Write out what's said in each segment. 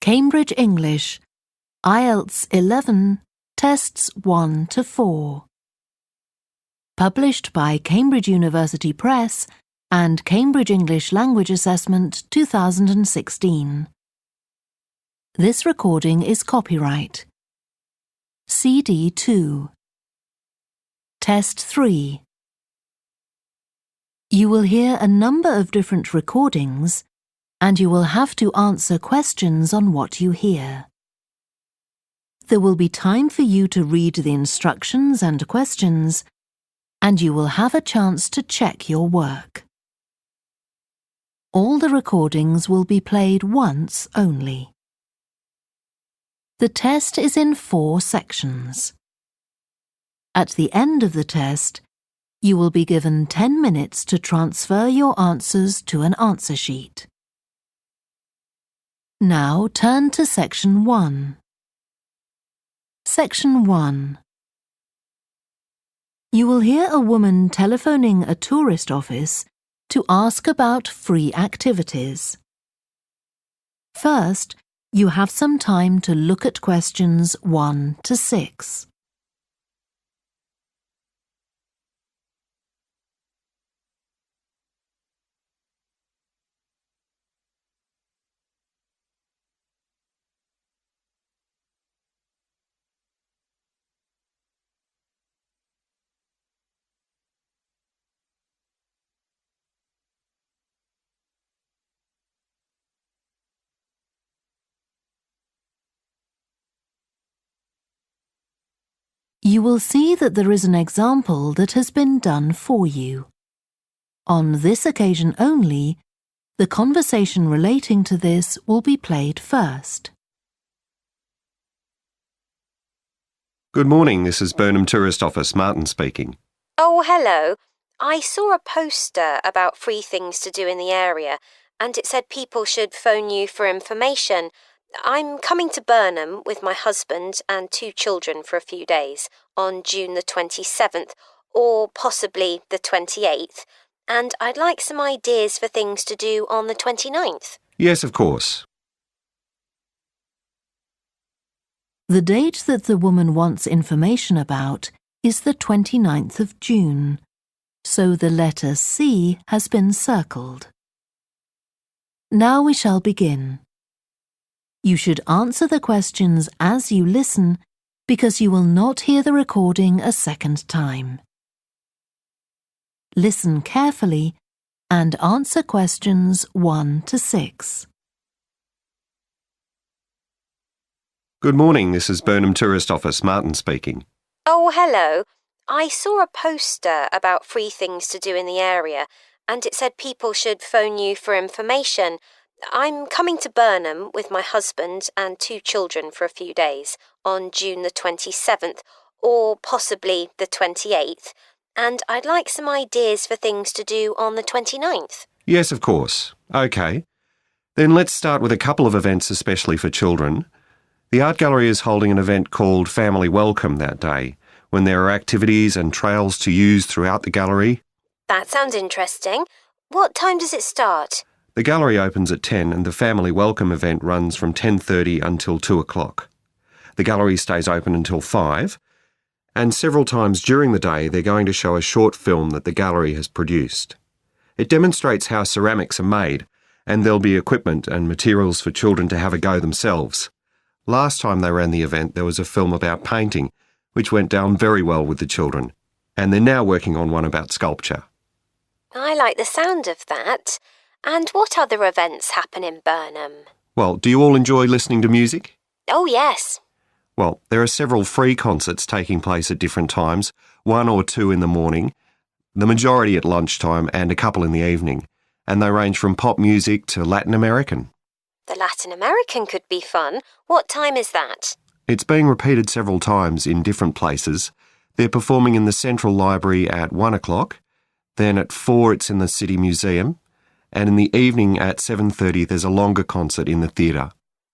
Cambridge English, IELTS 11, Tests 1 to 4. Published by Cambridge University Press and Cambridge English Language Assessment 2016. This recording is copyright. CD 2. Test 3. You will hear a number of different recordings, and you will have to answer questions on what you hear. There will be time for you to read the instructions and questions, and you will have a chance to check your work. All the recordings will be played once only. The test is in 4 sections. At the end of the test, you will be given 10 minutes to transfer your answers to an answer sheet. Now turn to Section 1. Section 1. You will hear a woman telephoning a tourist office to ask about free activities. First, you have some time to look at questions 1 to 6. You will see that there is an example that has been done for you. On this occasion only, the conversation relating to this will be played first. Good morning, this is Burnham Tourist Office, Martin speaking. Oh, hello. I saw a poster about free things to do in the area, and it said people should phone you for information. I'm coming to Burnham with my husband and 2 children for a few days on June the 27th, or possibly the 28th, and I'd like some ideas for things to do on the 29th. Yes, of course. The date that the woman wants information about is the 29th of June, so the letter C has been circled. Now we shall begin. You should answer the questions as you listen because you will not hear the recording a second time. Listen carefully and answer questions 1 to 6. Good morning, this is Burnham Tourist Office, Martin speaking. Oh, hello. I saw a poster about free things to do in the area, and it said people should phone you for information. I'm coming to Burnham with my husband and 2 children for a few days on June the 27th, or possibly the 28th, and I'd like some ideas for things to do on the 29th. Yes, of course. OK. Then let's start with a couple of events especially for children. The art gallery is holding an event called Family Welcome that day, when there are activities and trails to use throughout the gallery. That sounds interesting. What time does it start? The gallery opens at 10 and the Family Welcome event runs from 10:30 until 2 o'clock. The gallery stays open until 5, and several times during the day they're going to show a short film that the gallery has produced. It demonstrates how ceramics are made, and there'll be equipment and materials for children to have a go themselves. Last time they ran the event there was a film about painting, which went down very well with the children, and they're now working on one about sculpture. I like the sound of that. And what other events happen in Burnham? Well, do you all enjoy listening to music? Oh, yes. Well, there are several free concerts taking place at different times, 1 or 2 in the morning, the majority at lunchtime and a couple in the evening, and they range from pop music to Latin American. The Latin American could be fun. What time is that? It's being repeated several times in different places. They're performing in the Central Library at 1 o'clock, then at 4 it's in the City Museum, and in the evening at 7:30 there's a longer concert in the theatre.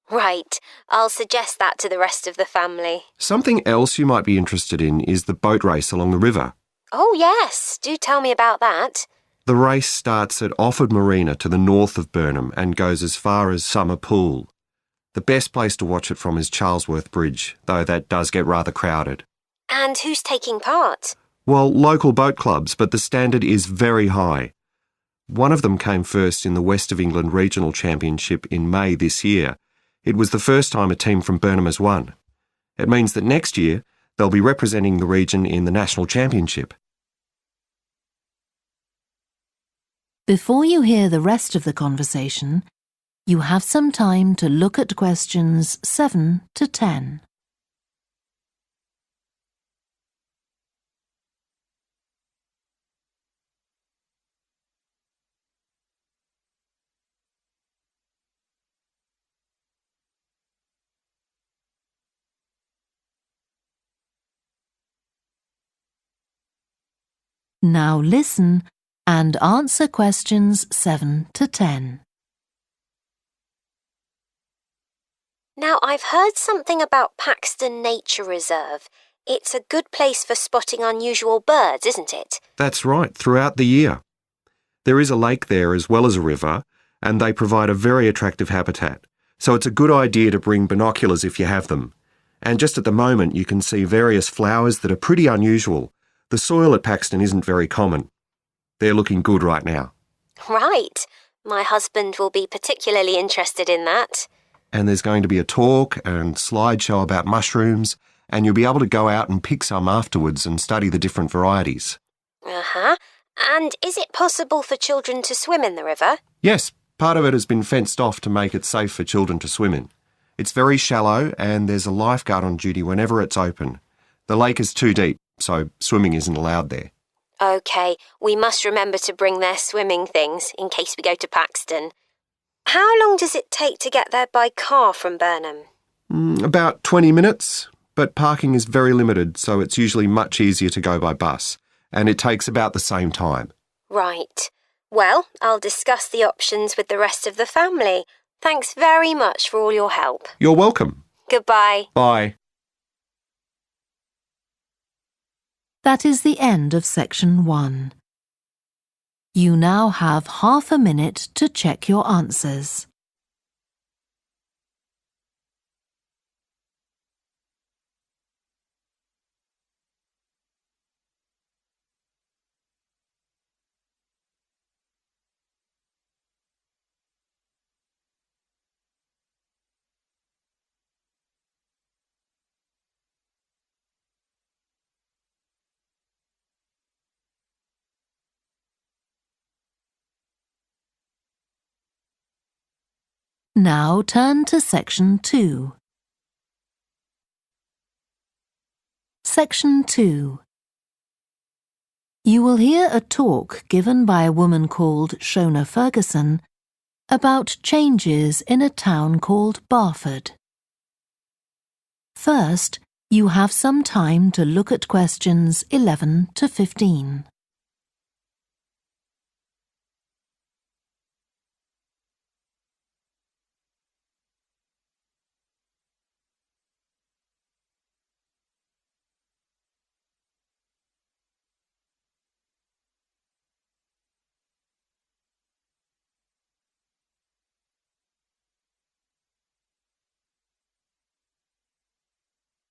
Right. I'll suggest that to the rest of the family. Something else you might be interested in is the boat race along the river. Oh, yes. Do tell me about that. The race starts at Offord Marina to the north of Burnham and goes as far as Summer Pool. The best place to watch it from is Charlesworth Bridge, though that does get rather crowded. And who's taking part? Well, local boat clubs, but the standard is very high. One of them came first in the West of England Regional Championship in May this year. It was the first time a team from Burnham has won. It means that next year they'll be representing the region in the National Championship. Before you hear the rest of the conversation, you have some time to look at questions 7 to 10. Now listen and answer questions 7 to 10. Now, I've heard something about Paxton Nature Reserve. It's a good place for spotting unusual birds, isn't it? That's right, throughout the year. There is a lake there as well as a river, and they provide a very attractive habitat. So it's a good idea to bring binoculars if you have them. And just at the moment you can see various flowers that are pretty unusual. The soil at Paxton isn't very common. They're looking good right now. Right. My husband will be particularly interested in that. And there's going to be a talk and slideshow about mushrooms, and you'll be able to go out and pick some afterwards and study the different varieties. Uh-huh. And is it possible for children to swim in the river? Yes, part of it has been fenced off to make it safe for children to swim in. It's very shallow and there's a lifeguard on duty whenever it's open. The lake is too deep, so swimming isn't allowed there. OK, we must remember to bring their swimming things in case we go to Paxton. How long does it take to get there by car from Burnham? About 20 minutes, but parking is very limited, so it's usually much easier to go by bus, and it takes about the same time. Right. Well, I'll discuss the options with the rest of the family. Thanks very much for all your help. You're welcome. Goodbye. Bye. That is the end of section 1. You now have half a minute to check your answers. Now turn to section 2. Section 2. You will hear a talk given by a woman called Shona Ferguson about changes in a town called Barford. First, you have some time to look at questions 11 to 15.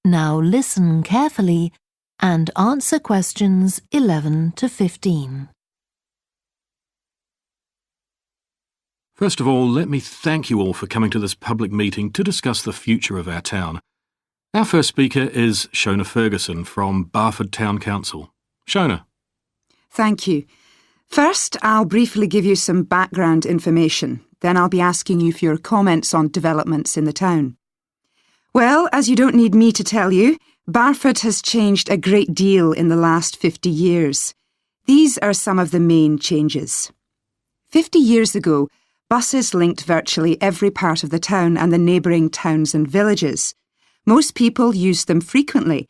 Now listen carefully and answer questions 11 to 15. First of all, let me thank you all for coming to this public meeting to discuss the future of our town. Our first speaker is Shona Ferguson from Barford Town Council. Shona. Thank you. First, I'll briefly give you some background information. Then I'll be asking you for your comments on developments in the town. Well, as you don't need me to tell you, Barford has changed a great deal in the last 50 years. These are some of the main changes. 50 years ago, buses linked virtually every part of the town and the neighbouring towns and villages. Most people used them frequently,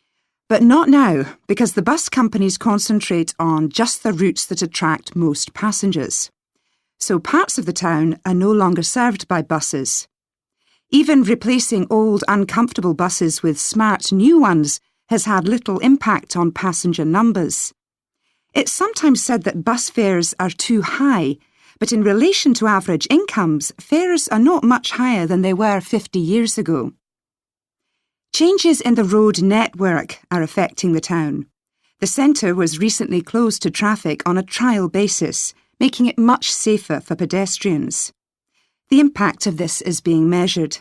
but not now, because the bus companies concentrate on just the routes that attract most passengers. So parts of the town are no longer served by buses. Even replacing old, uncomfortable buses with smart new ones has had little impact on passenger numbers. It's sometimes said that bus fares are too high, but in relation to average incomes, fares are not much higher than they were 50 years ago. Changes in the road network are affecting the town. The centre was recently closed to traffic on a trial basis, making it much safer for pedestrians. The impact of this is being measured.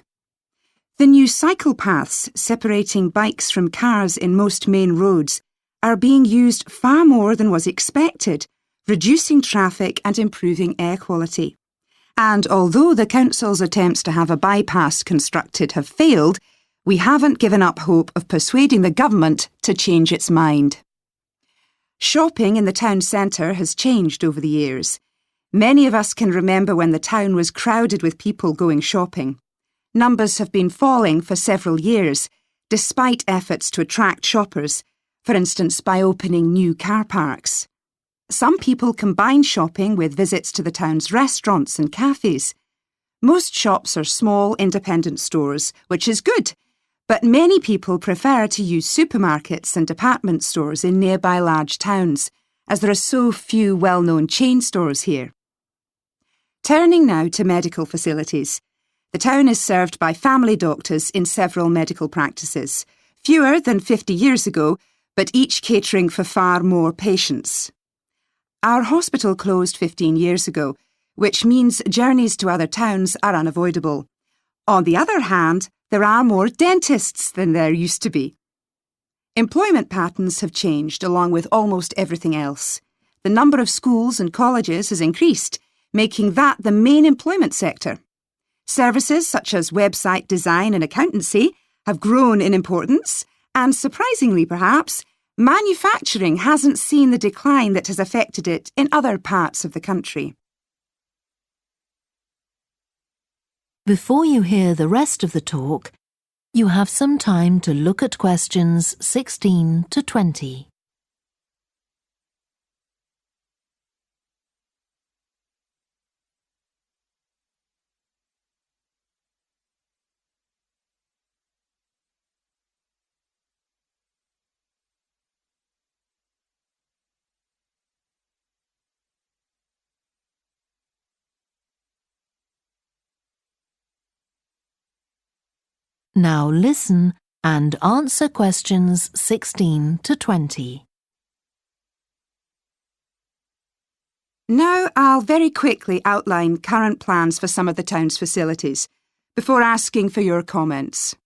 The new cycle paths separating bikes from cars in most main roads are being used far more than was expected, reducing traffic and improving air quality. And although the council's attempts to have a bypass constructed have failed, we haven't given up hope of persuading the government to change its mind. Shopping in the town centre has changed over the years. Many of us can remember when the town was crowded with people going shopping. Numbers have been falling for several years, despite efforts to attract shoppers, for instance by opening new car parks. Some people combine shopping with visits to the town's restaurants and cafes. Most shops are small, independent stores, which is good, but many people prefer to use supermarkets and department stores in nearby large towns, as there are so few well-known chain stores here. Turning now to medical facilities. The town is served by family doctors in several medical practices, fewer than 50 years ago, but each catering for far more patients. Our hospital closed 15 years ago, which means journeys to other towns are unavoidable. On the other hand, there are more dentists than there used to be. Employment patterns have changed along with almost everything else. The number of schools and colleges has increased, making that the main employment sector. Services such as website design and accountancy have grown in importance, and surprisingly perhaps, manufacturing hasn't seen the decline that has affected it in other parts of the country. Before you hear the rest of the talk, you have some time to look at questions 16 to 20. Now listen and answer questions 16 to 20. Now I'll very quickly outline current plans for some of the town's facilities, before asking for your comments.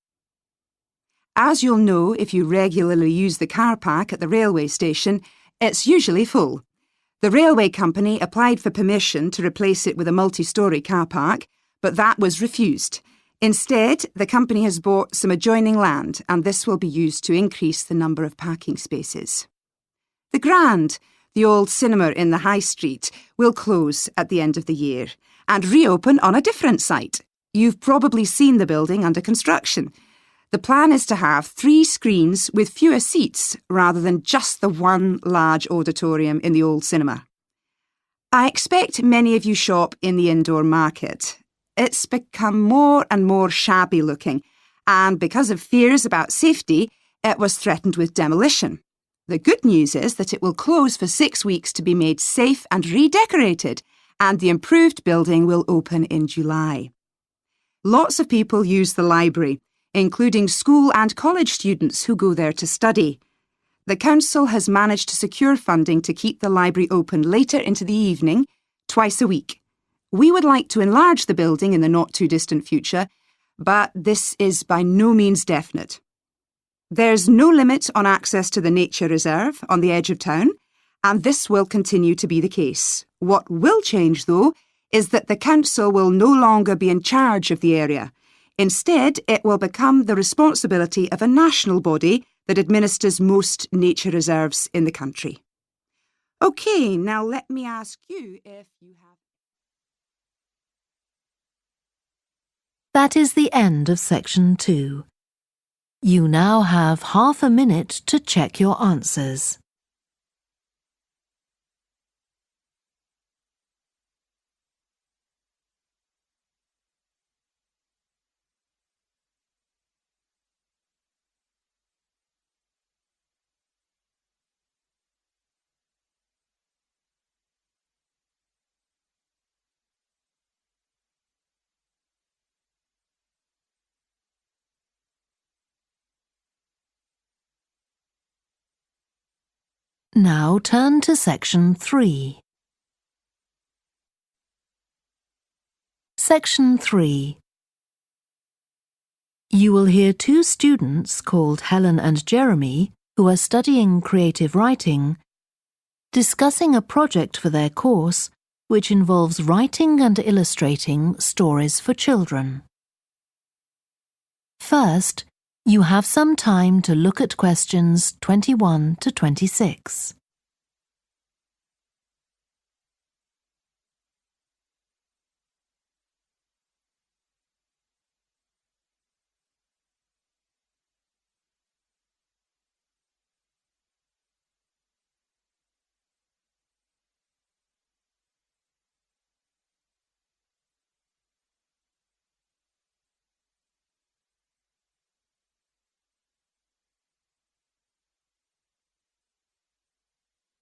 As you'll know if you regularly use the car park at the railway station, it's usually full. The railway company applied for permission to replace it with a multi-storey car park, but that was refused. Instead, the company has bought some adjoining land, and this will be used to increase the number of parking spaces. The Grand, the old cinema in the High Street, will close at the end of the year and reopen on a different site. You've probably seen the building under construction. The plan is to have 3 screens with fewer seats rather than just the one large auditorium in the old cinema. I expect many of you shop in the indoor market. It's become more and more shabby looking, and because of fears about safety, it was threatened with demolition. The good news is that it will close for 6 weeks to be made safe and redecorated, and the improved building will open in July. Lots of people use the library, including school and college students who go there to study. The council has managed to secure funding to keep the library open later into the evening, twice a week. We would like to enlarge the building in the not-too-distant future, but this is by no means definite. There's no limit on access to the nature reserve on the edge of town, and this will continue to be the case. What will change, though, is that the council will no longer be in charge of the area. Instead, it will become the responsibility of a national body that administers most nature reserves in the country. OK, now let me ask you if you have... That is the end of section 2. You now have half a minute to check your answers. Now turn to section 3. Section 3. You will hear two students called Helen and Jeremy, who are studying creative writing, discussing a project for their course which involves writing and illustrating stories for children. First, you have some time to look at questions 21 to 26.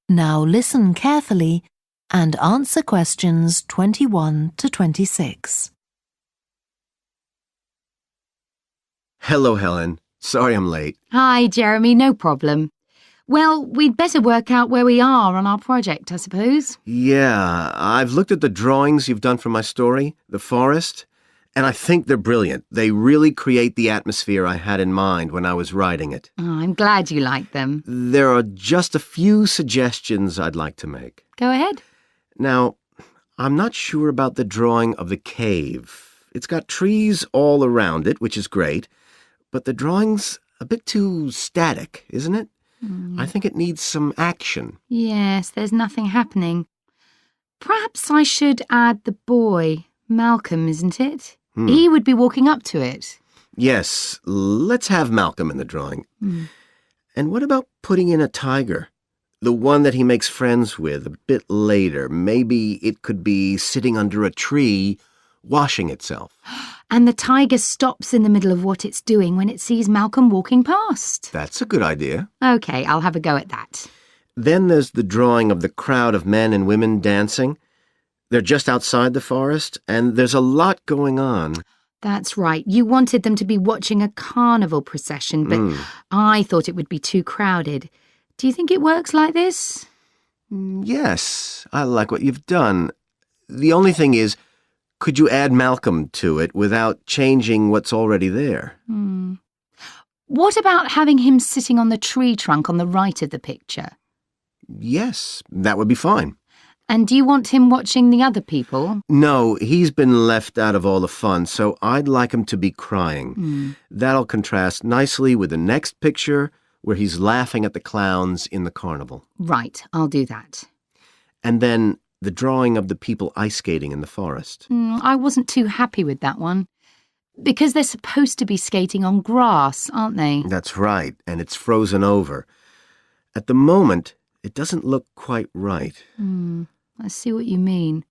Now listen carefully and answer questions 21 to 26. Hello, Helen. Sorry I'm late. Hi, Jeremy, no problem. Well, we'd better work out where we are on our project, I suppose. Yeah, I've looked at the drawings you've done for my story, The Forest, and I think they're brilliant. They really create the atmosphere I had in mind when I was writing it. Oh, I'm glad you like them. There are just a few suggestions I'd like to make. Go ahead. Now, I'm not sure about the drawing of the cave. It's got trees all around it, which is great, but the drawing's a bit too static, isn't it? I think it needs some action. Yes, there's nothing happening. Perhaps I should add the boy, Malcolm, isn't it? He would be walking up to it. Yes, let's have Malcolm in the drawing. And what about putting in a tiger? The one that he makes friends with a bit later. Maybe it could be sitting under a tree, washing itself. And the tiger stops in the middle of what it's doing when it sees Malcolm walking past. That's a good idea. OK, I'll have a go at that. Then there's the drawing of the crowd of men and women dancing. They're just outside the forest, and there's a lot going on. That's right. You wanted them to be watching a carnival procession, but I thought it would be too crowded. Do you think it works like this? Yes, I like what you've done. The only thing is, could you add Malcolm to it without changing what's already there? What about having him sitting on the tree trunk on the right of the picture? Yes, that would be fine. And do you want him watching the other people? No, he's been left out of all the fun, so I'd like him to be crying. That'll contrast nicely with the next picture where he's laughing at the clowns in the carnival. Right, I'll do that. And then the drawing of the people ice skating in the forest. I wasn't too happy with that one. Because they're supposed to be skating on grass, aren't they? That's right, and it's frozen over. At the moment, it doesn't look quite right. I see what you mean.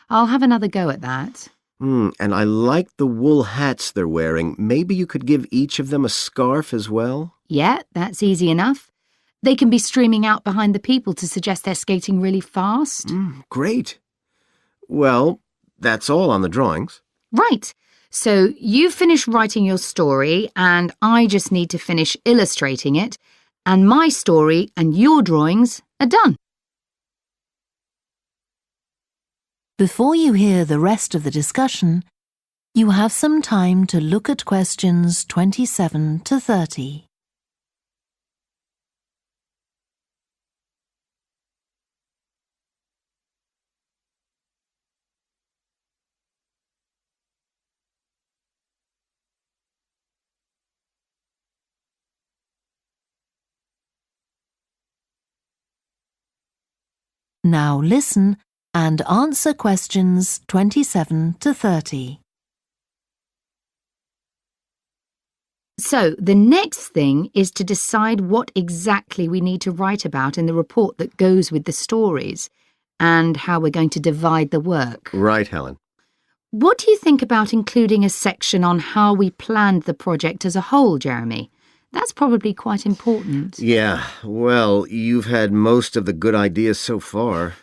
I'll have another go at that. And I like the wool hats they're wearing. Maybe you could give each of them a scarf as well? Yeah, that's easy enough. They can be streaming out behind the people to suggest they're skating really fast. Great. Well, that's all on the drawings. Right. So you finish writing your story and I just need to finish illustrating it, and my story and your drawings are done. Before you hear the rest of the discussion, you have some time to look at questions 27 to 30. Now listen and answer questions 27 to 30. So the next thing is to decide what exactly we need to write about in the report that goes with the stories and how we're going to divide the work. Right, Helen. What do you think about including a section on how we planned the project as a whole, Jeremy? That's probably quite important. Yeah, well, you've had most of the good ideas so far.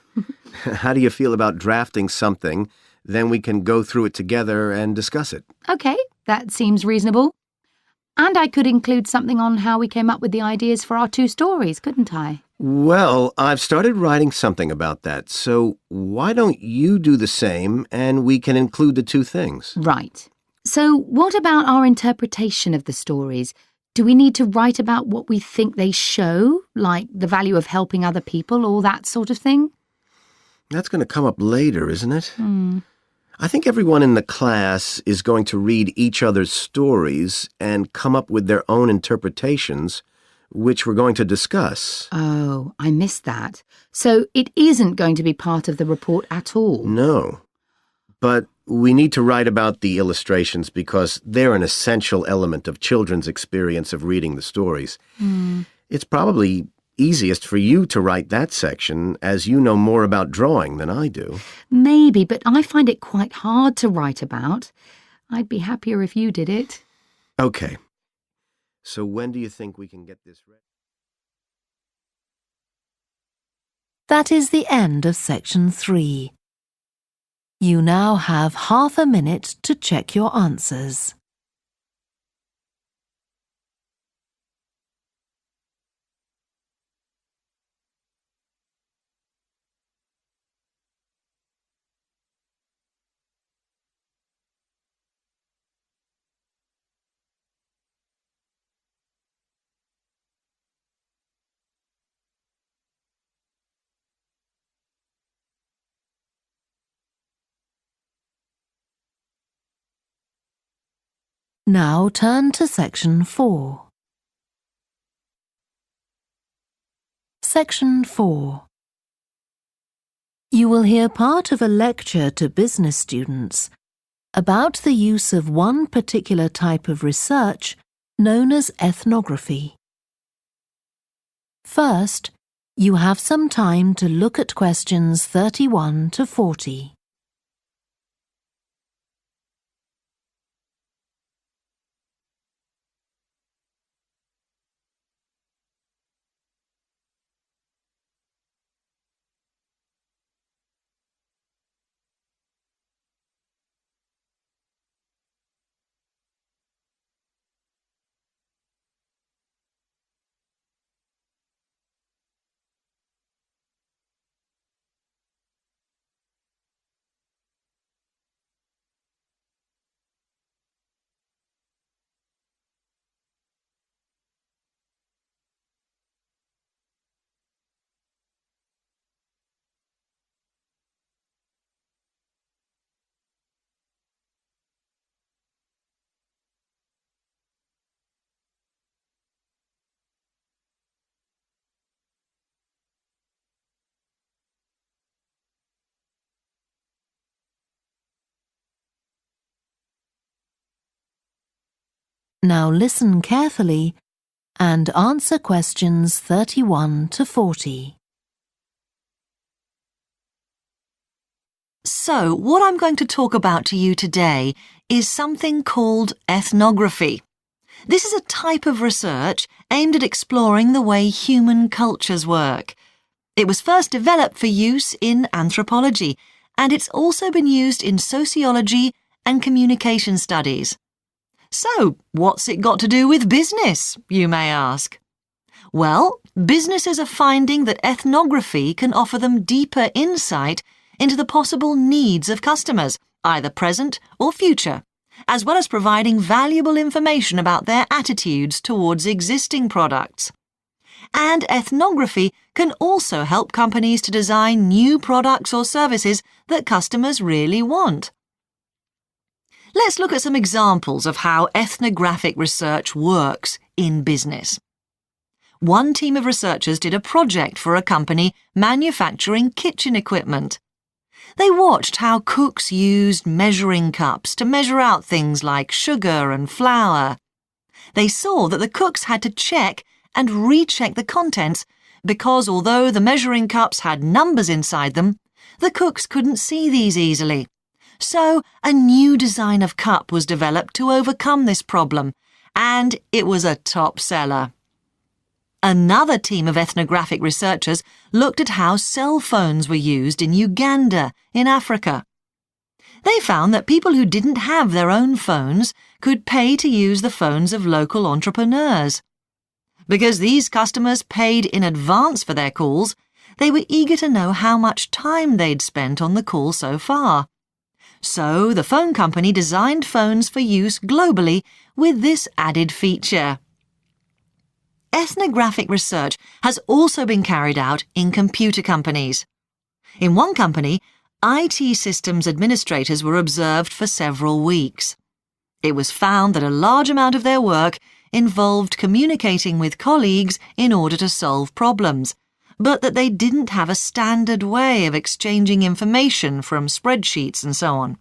How do you feel about drafting something? Then we can go through it together and discuss it. OK, that seems reasonable. And I could include something on how we came up with the ideas for our two stories, couldn't I? Well, I've started writing something about that, so why don't you do the same and we can include the two things? Right. So what about our interpretation of the stories? Do we need to write about what we think they show, like the value of helping other people or that sort of thing? That's going to come up later, isn't it? I think everyone in the class is going to read each other's stories and come up with their own interpretations, which we're going to discuss. Oh, I missed that. So it isn't going to be part of the report at all? No. But we need to write about the illustrations because they're an essential element of children's experience of reading the stories. It's probably easiest for you to write that section, as you know more about drawing than I do. Maybe, but I find it quite hard to write about. I'd be happier if you did it. Okay. So when do you think we can get this ready? That is the end of section 3. You now have half a minute to check your answers. Now turn to section 4. Section 4. You will hear part of a lecture to business students about the use of one particular type of research known as ethnography. First, you have some time to look at questions 31 to 40. Now listen carefully and answer questions 31 to 40. So, what I'm going to talk about to you today is something called ethnography. This is a type of research aimed at exploring the way human cultures work. It was first developed for use in anthropology, and it's also been used in sociology and communication studies. So, what's it got to do with business, you may ask? Well, businesses are finding that ethnography can offer them deeper insight into the possible needs of customers, either present or future, as well as providing valuable information about their attitudes towards existing products. And ethnography can also help companies to design new products or services that customers really want. Let's look at some examples of how ethnographic research works in business. One team of researchers did a project for a company manufacturing kitchen equipment. They watched how cooks used measuring cups to measure out things like sugar and flour. They saw that the cooks had to check and recheck the contents because although the measuring cups had numbers inside them, the cooks couldn't see these easily. So a new design of cup was developed to overcome this problem, and it was a top seller. Another team of ethnographic researchers looked at how cell phones were used in Uganda, in Africa. They found that people who didn't have their own phones could pay to use the phones of local entrepreneurs. Because these customers paid in advance for their calls, they were eager to know how much time they'd spent on the call so far. So the phone company designed phones for use globally with this added feature. Ethnographic research has also been carried out in computer companies. In one company, IT systems administrators were observed for several weeks. It was found that a large amount of their work involved communicating with colleagues in order to solve problems, but that they didn't have a standard way of exchanging information from spreadsheets and so on.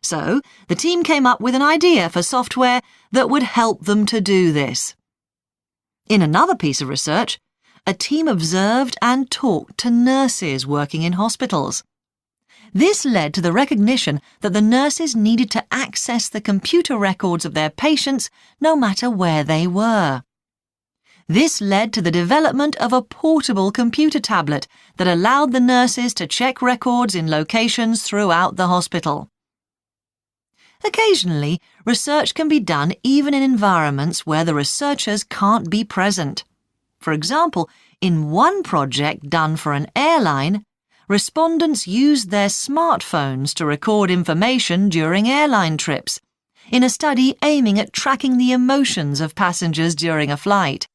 So, the team came up with an idea for software that would help them to do this. In another piece of research, a team observed and talked to nurses working in hospitals. This led to the recognition that the nurses needed to access the computer records of their patients no matter where they were. This led to the development of a portable computer tablet that allowed the nurses to check records in locations throughout the hospital. Occasionally, research can be done even in environments where the researchers can't be present. For example, in one project done for an airline, respondents used their smartphones to record information during airline trips, in a study aiming at tracking the emotions of passengers during a flight.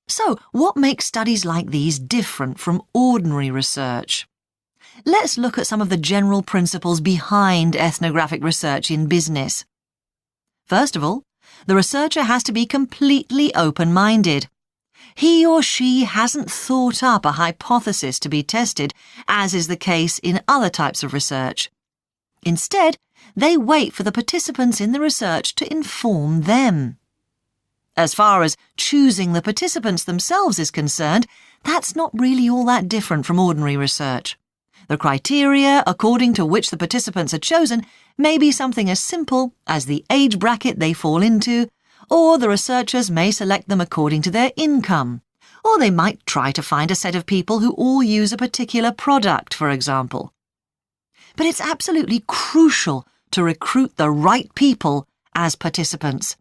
So, what makes studies like these different from ordinary research? Let's look at some of the general principles behind ethnographic research in business. First of all, the researcher has to be completely open-minded. He or she hasn't thought up a hypothesis to be tested, as is the case in other types of research. Instead, they wait for the participants in the research to inform them. As far as choosing the participants themselves is concerned, that's not really all that different from ordinary research. The criteria according to which the participants are chosen may be something as simple as the age bracket they fall into, or the researchers may select them according to their income, or they might try to find a set of people who all use a particular product, for example. But it's absolutely crucial to recruit the right people as participants.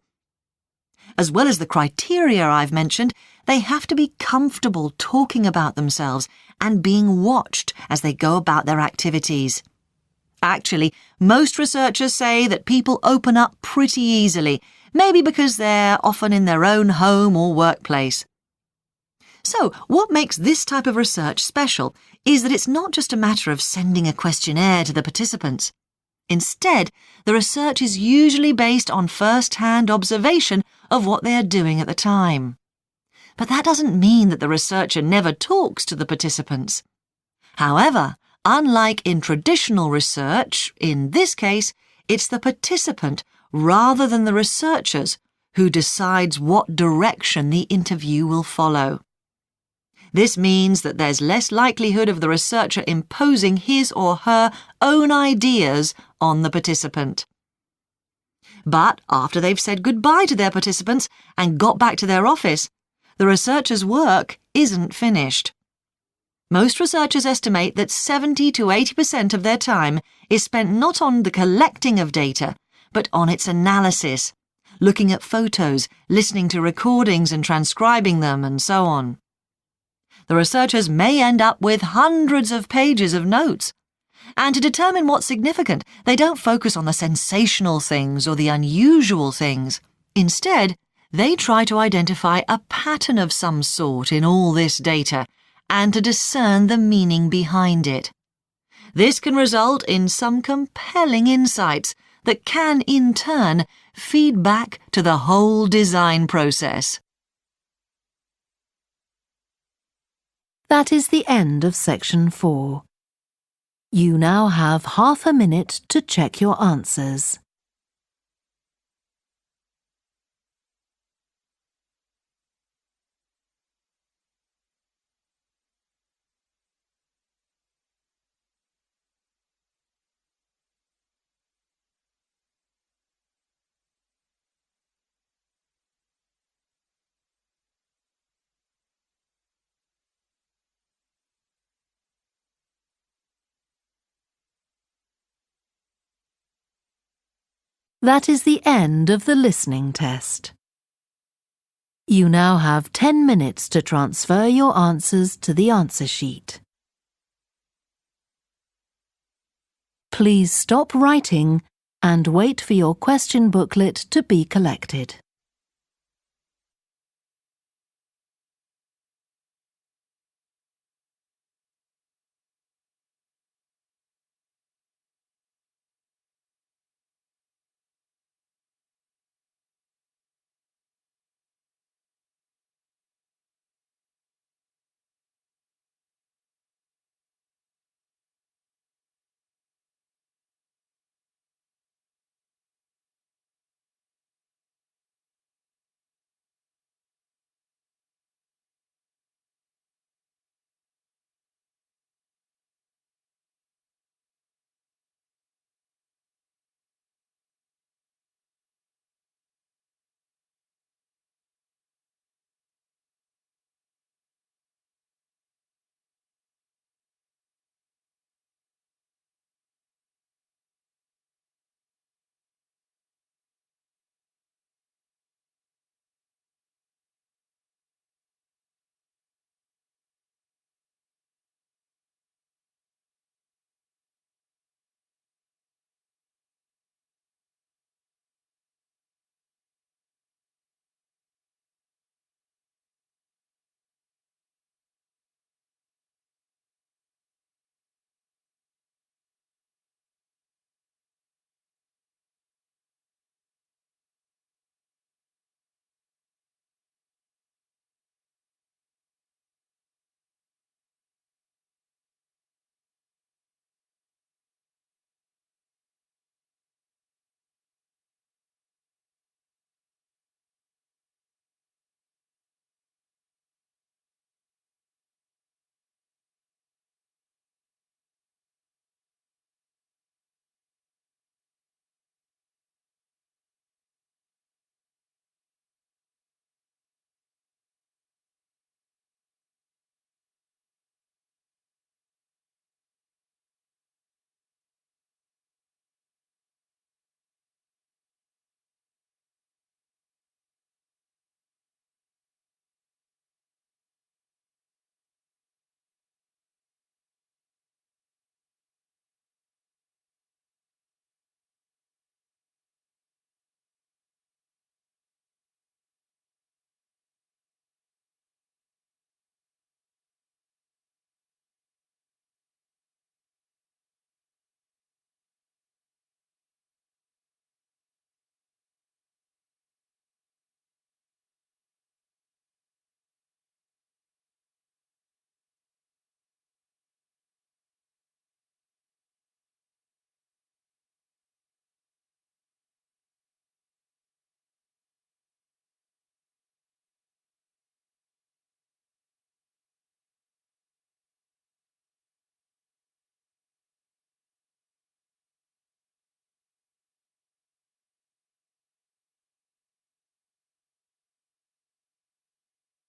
As well as the criteria I've mentioned, they have to be comfortable talking about themselves and being watched as they go about their activities. Actually, most researchers say that people open up pretty easily, maybe because they're often in their own home or workplace. So, what makes this type of research special is that it's not just a matter of sending a questionnaire to the participants. Instead, the research is usually based on first-hand observation of what they are doing at the time. But that doesn't mean that the researcher never talks to the participants. However, unlike in traditional research, in this case, it's the participant rather than the researchers who decides what direction the interview will follow. This means that there's less likelihood of the researcher imposing his or her own ideas on the participant. But after they've said goodbye to their participants and got back to their office, the researcher's work isn't finished. Most researchers estimate that 70 to 80% of their time is spent not on the collecting of data, but on its analysis, looking at photos, listening to recordings and transcribing them, and so on. The researchers may end up with hundreds of pages of notes. And to determine what's significant, they don't focus on the sensational things or the unusual things. Instead, they try to identify a pattern of some sort in all this data and to discern the meaning behind it. This can result in some compelling insights that can, in turn, feed back to the whole design process. That is the end of section 4. You now have half a minute to check your answers. That is the end of the listening test. You now have 10 minutes to transfer your answers to the answer sheet. Please stop writing and wait for your question booklet to be collected.